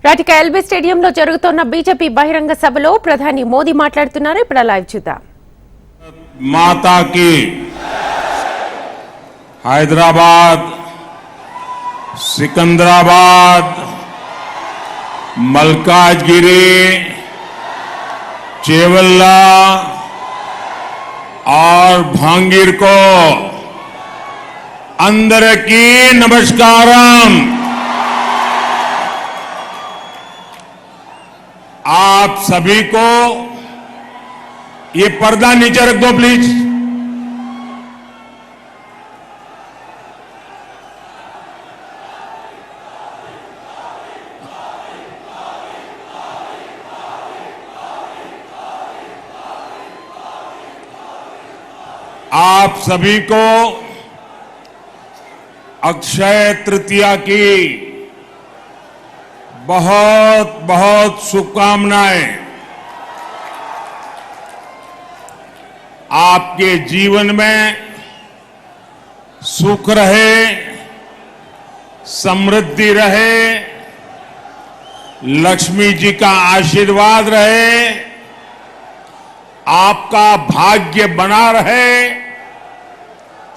రాటిక LB స్టేడియంలో జరుగుతున్న BJP బహిరంగ సభలో ప్రధాని మోదీ మాట్లాడుతున్నారు. ఇప్పుడు లైవ్ చూద్దాం. माता की हैदराबाद, सिकंदराबाद, मलकाजगिरी, चेवल्ला और भांगीर को अंदर की नमस्कारम. आप सभी को ये पर्दा नीचे रख दो प्लीज. आप सभी को अक्षय तृतीया की बहुत बहुत शुभकामनाएं. आपके जीवन में सुख रहे, समृद्धि रहे, लक्ष्मी जी का आशीर्वाद रहे, आपका भाग्य बना रहे,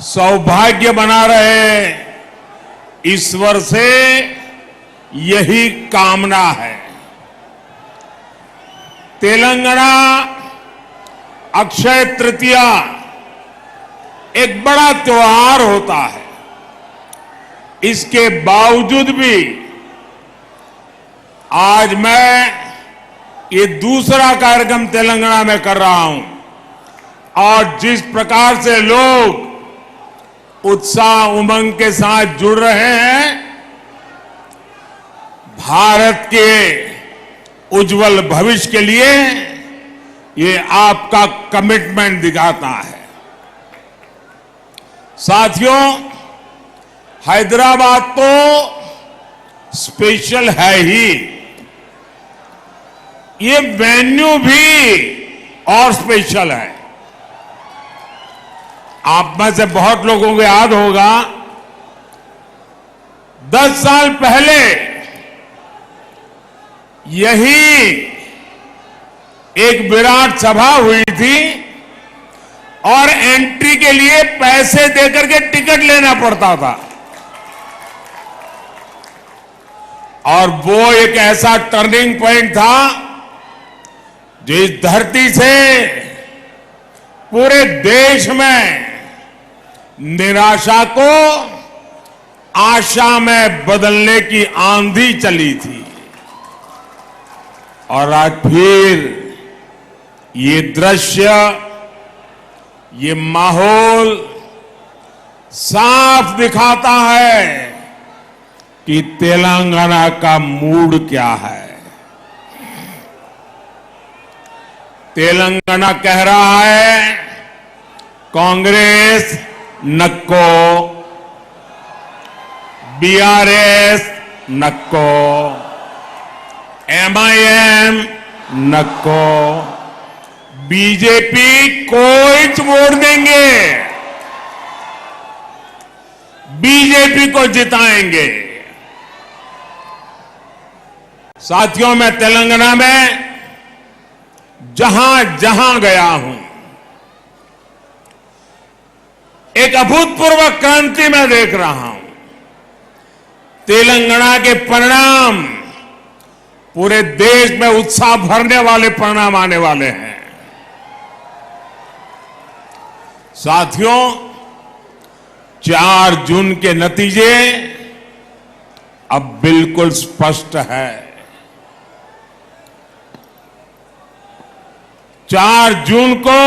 सौभाग्य बना रहे. ईश्वर से यही कामना है. तेलंगाना अक्षय तृतीया एक बड़ा त्योहार होता है. इसके बावजूद भी आज मैं ये दूसरा कार्यक्रम तेलंगाना में कर रहा हूं और जिस प्रकार से लोग उत्साह उमंग के साथ जुड़ रहे हैं, भारत के उज्जवल भविष्य के लिए ये आपका कमिटमेंट दिखाता है. साथियों, हैदराबाद तो स्पेशल है ही. ये वेन्यू भी और स्पेशल है. आप में से बहुत लोगों को याद होगा 10 साल पहले यही एक विराट सभा हुई थी और एंट्री के लिए पैसे देकर के टिकट लेना पड़ता था. और वो एक ऐसा टर्निंग पॉइंट था जो इस धरती से पूरे देश में निराशा को आशा में बदलने की आंधी चली थी. और आज फिर ये दृश्य, ये माहौल साफ दिखाता है कि तेलंगाना का मूड क्या है. तेलंगाना कह रहा है कांग्रेस नक्को, बीआरएस नक्को, एमआईएम नक्को, बीजेपी कोई वोट देंगे, बीजेपी को जिताएंगे. साथियों, मैं तेलंगाना में जहां जहां गया हूं, एक अभूतपूर्व क्रांति मैं देख रहा हूं. तेलंगाना के परिणाम पूरे देश में उत्साह भरने वाले परिणाम आने वाले हैं. साथियों, 4 जून के नतीजे अब बिल्कुल स्पष्ट है. 4 जून को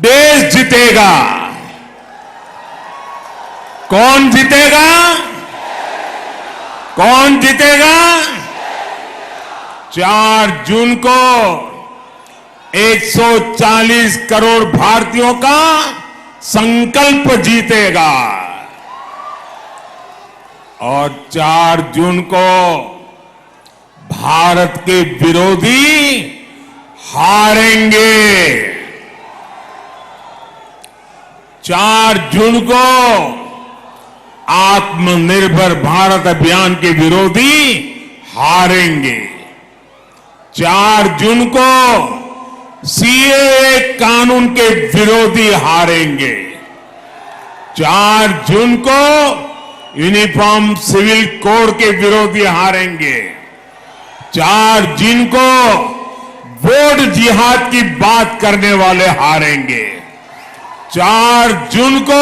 देश जीतेगा. कौन जीतेगा? कौन जीतेगा? 4 जून को 140 करोड़ भारतीयों का संकल्प जीतेगा. और 4 जून को भारत के विरोधी हारेंगे. 4 जून को आत्मनिर्भर भारत अभियान के विरोधी हारेंगे। 4 जून को सीएए कानून के विरोधी हारेंगे। 4 जून को यूनिफॉर्म सिविल कोड के विरोधी हारेंगे। 4 जून को वोट जिहाद की बात करने वाले हारेंगे। 4 जून को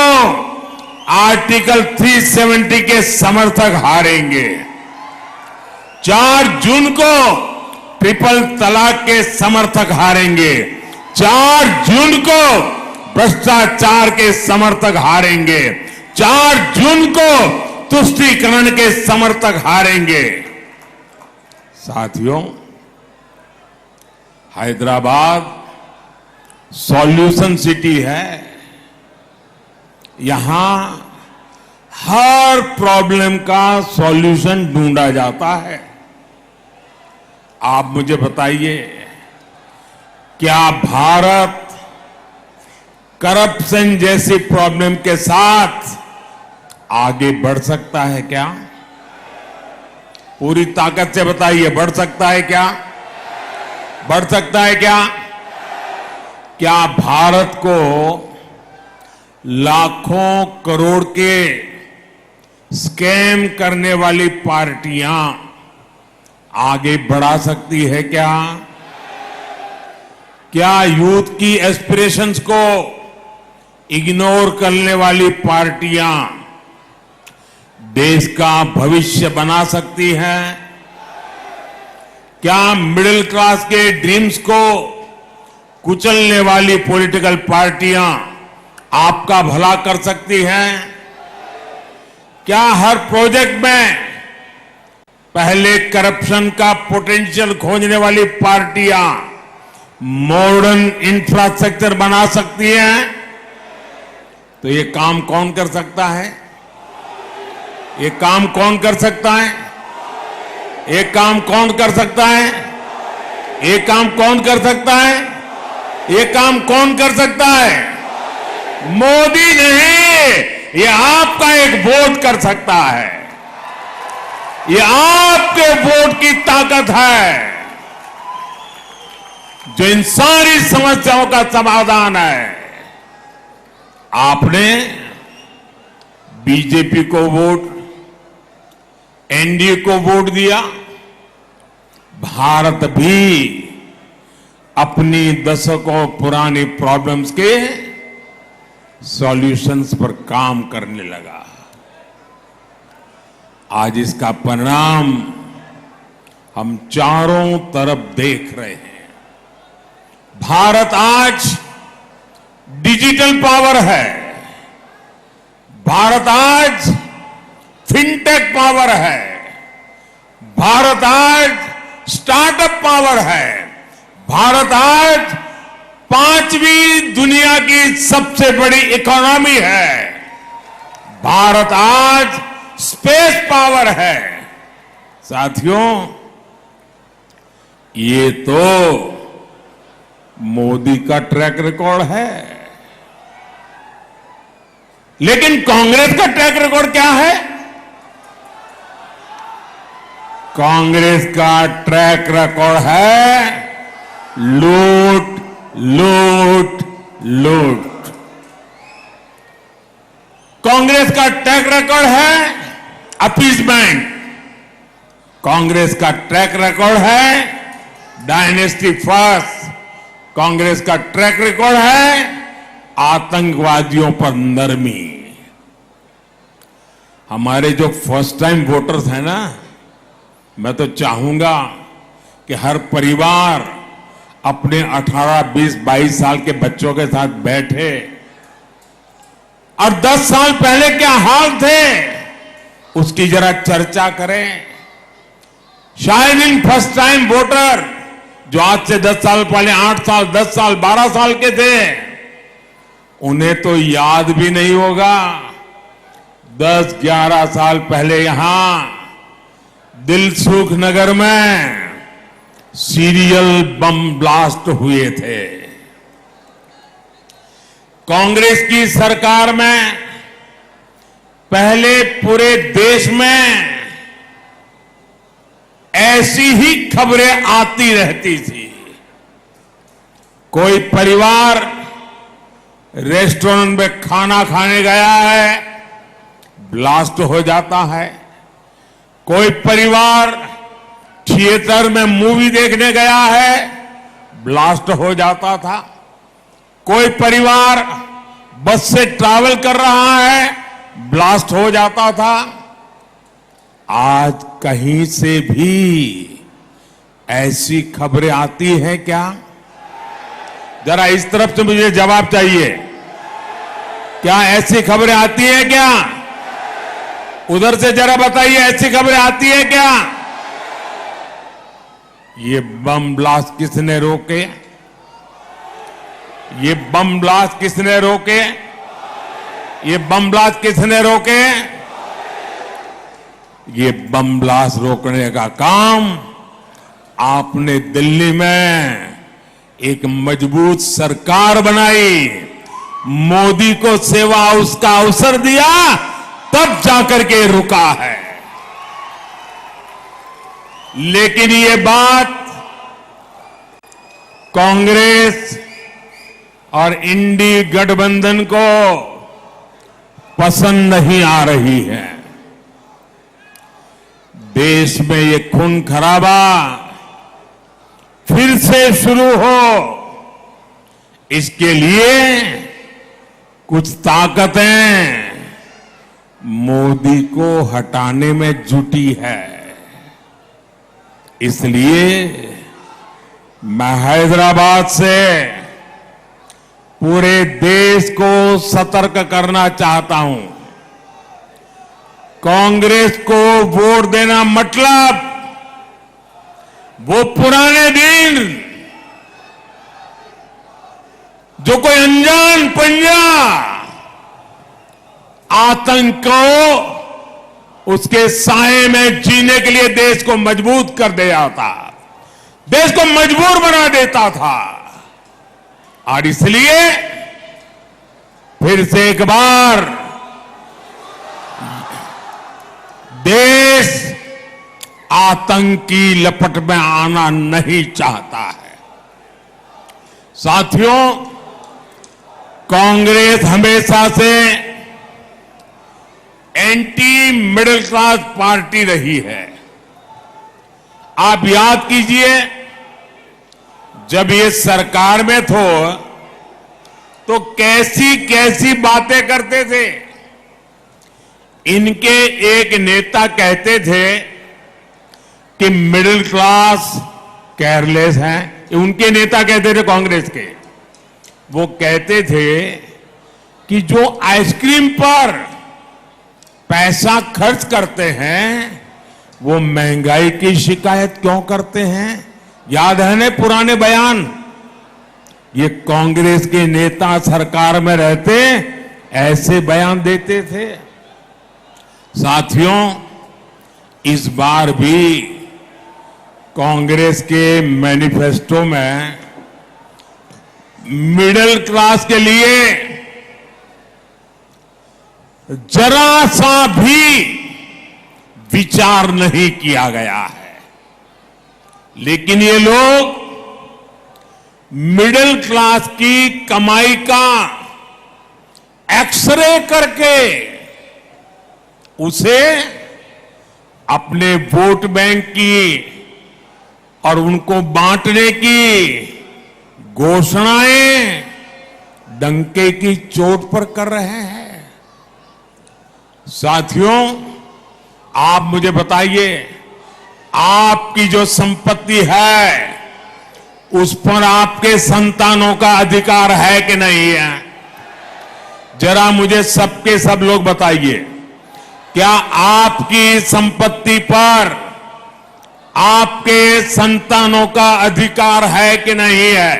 आर्टिकल 370 के समर्थक हारेंगे। 4 जून को ट्रिपल तलाक के समर्थक हारेंगे। 4 जून को भ्रष्टाचार के समर्थक हारेंगे। 4 जून को तुष्टीकरण के समर्थक हारेंगे। साथियों, हैदराबाद सॉल्यूशन सिटी है। यहां हर प्रॉब्लम का सॉल्यूशन ढूंढा जाता है। आप मुझे बताइए, क्या भारत करप्शन जैसी प्रॉब्लम के साथ आगे बढ़ सकता है क्या? पूरी ताकत से बताइए, बढ़ सकता है क्या? बढ़ सकता है क्या? क्या भारत को लाखों करोड़ के स्कैम करने वाली पार्टियां आगे बढ़ा सकती है क्या? क्या यूथ की एस्पिरेशंस को इग्नोर करने वाली पार्टियां देश का भविष्य बना सकती हैं? क्या मिडिल क्लास के ड्रीम्स को कुचलने वाली पॉलिटिकल पार्टियां आपका भला कर सकती हैं? क्या हर प्रोजेक्ट में पहले करप्शन का पोटेंशियल खोजने वाली पार्टियां मॉडर्न इंफ्रास्ट्रक्चर बना सकती हैं? तो ये काम कौन कर सकता है? ये काम कौन कर सकता है? ये काम कौन कर सकता है? ये काम कौन कर सकता है? ये काम कौन कर सकता है? मोदी नहीं, ये आपका एक वोट कर सकता है। ये आपके वोट की ताकत है जो इन सारी समस्याओं का समाधान है। आपने बीजेपी को वोट, एनडीए को वोट दिया। भारत भी अपनी दशकों पुरानी प्रॉब्लम्स के सॉल्यूशंस पर काम करने लगा। आज इसका परिणाम हम चारों तरफ देख रहे हैं। भारत आज डिजिटल पावर है। भारत आज फिनटेक पावर है। भारत आज स्टार्टअप पावर है। भारत आज 5वीं दुनिया की सबसे बड़ी इकोनॉमी है। भारत आज स्पेस पावर है। साथियों, ये तो मोदी का ट्रैक रिकॉर्ड है। लेकिन कांग्रेस का ट्रैक रिकॉर्ड क्या है? कांग्रेस का ट्रैक रिकॉर्ड है लूट, लूट, लूट। कांग्रेस का ट्रैक रिकॉर्ड है अपीसमेंट। कांग्रेस का ट्रैक रिकॉर्ड है डायनेस्टी फर्स्ट। कांग्रेस का ट्रैक रिकॉर्ड है आतंकवादियों पर नरमी। हमारे जो फर्स्ट टाइम वोटर्स हैं ना, मैं तो चाहूंगा कि हर परिवार अपने 18, 20, 22 साल के बच्चों के साथ बैठे और 10 साल पहले क्या हाल थे उसकी जरा चर्चा करें। शायद इन फर्स्ट टाइम वोटर जो आज से 10 साल पहले 8 साल, 10 साल, 12 साल के थे, उन्हें तो याद भी नहीं होगा 10, 11 साल पहले यहां दिलसुख नगर में सीरियल बम ब्लास्ट हुए थे। कांग्रेस की सरकार में पहले पूरे देश में ऐसी ही खबरें आती रहती थी। कोई परिवार रेस्टोरेंट में खाना खाने गया है, ब्लास्ट हो जाता है। कोई परिवार थिएटर में मूवी देखने गया है, ब्लास्ट हो जाता था। कोई परिवार बस से ट्रैवल कर रहा है, ब्लास्ट हो जाता था। आज कहीं से भी ऐसी खबरें आती हैं क्या? जरा इस तरफ से मुझे जवाब चाहिए। क्या ऐसी खबरें आती हैं क्या? उधर से जरा बताइए, ऐसी खबरें आती है क्या? ये बम ब्लास्ट किसने रोके? ये बम ब्लास्ट किसने रोके? ये बम ब्लास्ट किसने रोके? ये बम ब्लास्ट रोकने का काम आपने दिल्ली में एक मजबूत सरकार बनाई, मोदी को सेवा हाउस का अवसर दिया, तब जाकर के रुका है। लेकिन ये बात कांग्रेस और इंडी गठबंधन को पसंद नहीं आ रही है। देश में ये खून खराबा फिर से शुरू हो, इसके लिए कुछ ताकतें मोदी को हटाने में जुटी है। इसलिए मैं हैदराबाद से पूरे देश को सतर्क करना चाहता हूं। कांग्रेस को वोट देना मतलब वो पुराने दिन जो कोई अनजान पंजा आतंक को उसके साए में जीने के लिए देश को मजबूत कर दिया था, देश को मजबूर बना देता था। और इसलिए फिर से एक बार देश आतंक की लपट में आना नहीं चाहता है। साथियों, कांग्रेस हमेशा से एंटी मिडिल क्लास पार्टी रही है। आप याद कीजिए, जब ये सरकार में तो कैसी कैसी बातें करते थे। इनके एक नेता कहते थे कि मिडिल क्लास केयरलेस हैं। उनके नेता कहते थे कांग्रेस के, वो कहते थे कि जो आइसक्रीम पर पैसा खर्च करते हैं वो महंगाई की शिकायत क्यों करते हैं। याद है ना पुराने बयान? ये कांग्रेस के नेता सरकार में रहते ऐसे बयान देते थे। साथियों, इस बार भी कांग्रेस के मैनिफेस्टो में मिडिल क्लास के लिए जरा सा भी विचार नहीं किया गया है। लेकिन ये लोग मिडिल क्लास की कमाई का एक्सरे करके उसे अपने वोट बैंक की और उनको बांटने की घोषणाएं डंके की चोट पर कर रहे हैं। साथियों, आप मुझे बताइए, आपकी जो संपत्ति है उस पर आपके संतानों का अधिकार है कि नहीं है? जरा मुझे सबके सब लोग बताइए, क्या आपकी संपत्ति पर आपके संतानों का अधिकार है कि नहीं है?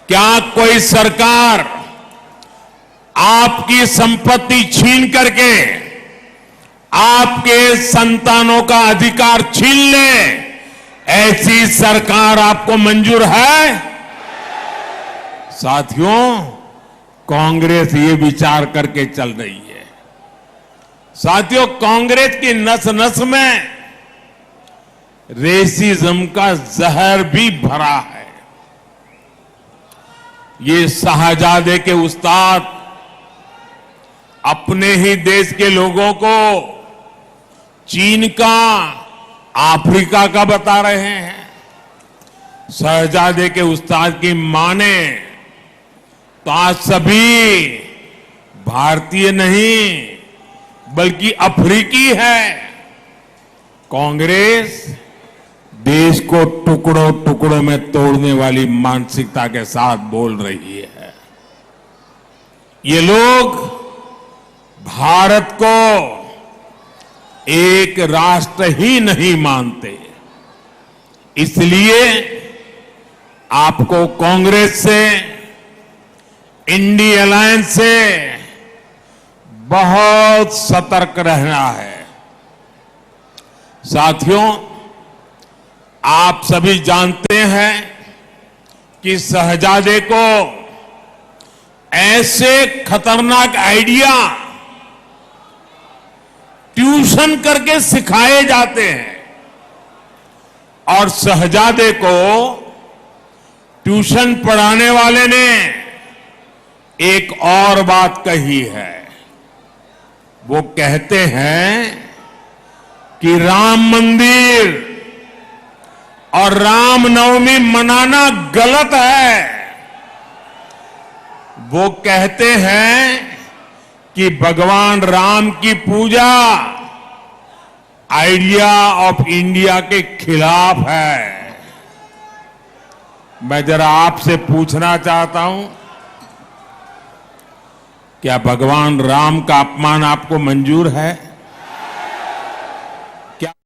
क्या कोई सरकार आपकी संपत्ति छीन करके आपके संतानों का अधिकार छीन ले, ऐसी सरकार आपको मंजूर है? साथियों, कांग्रेस ये विचार करके चल रही है। साथियों, कांग्रेस की नस नस में रेसिज्म का जहर भी भरा है। ये शाहजादे के उस्ताद अपने ही देश के लोगों को चीन का, अफ्रीका का बता रहे हैं। शहजादे के उस्ताद की माने तो आज सभी भारतीय नहीं बल्कि अफ्रीकी है। कांग्रेस देश को टुकड़ों टुकड़ों में तोड़ने वाली मानसिकता के साथ बोल रही है। ये लोग भारत को एक राष्ट्र ही नहीं मानते। इसलिए आपको कांग्रेस से, इंडी अलायंस से बहुत सतर्क रहना है। साथियों, आप सभी जानते हैं कि शहजादे को ऐसे खतरनाक आइडिया ट्यूशन करके सिखाए जाते हैं और शहजादे को ट्यूशन पढ़ाने वाले ने एक और बात कही है। वो कहते हैं कि राम मंदिर और रामनवमी मनाना गलत है। वो कहते हैं कि भगवान राम की पूजा आइडिया ऑफ इंडिया के खिलाफ है। मैं जरा आपसे पूछना चाहता हूं, क्या भगवान राम का अपमान आपको मंजूर है?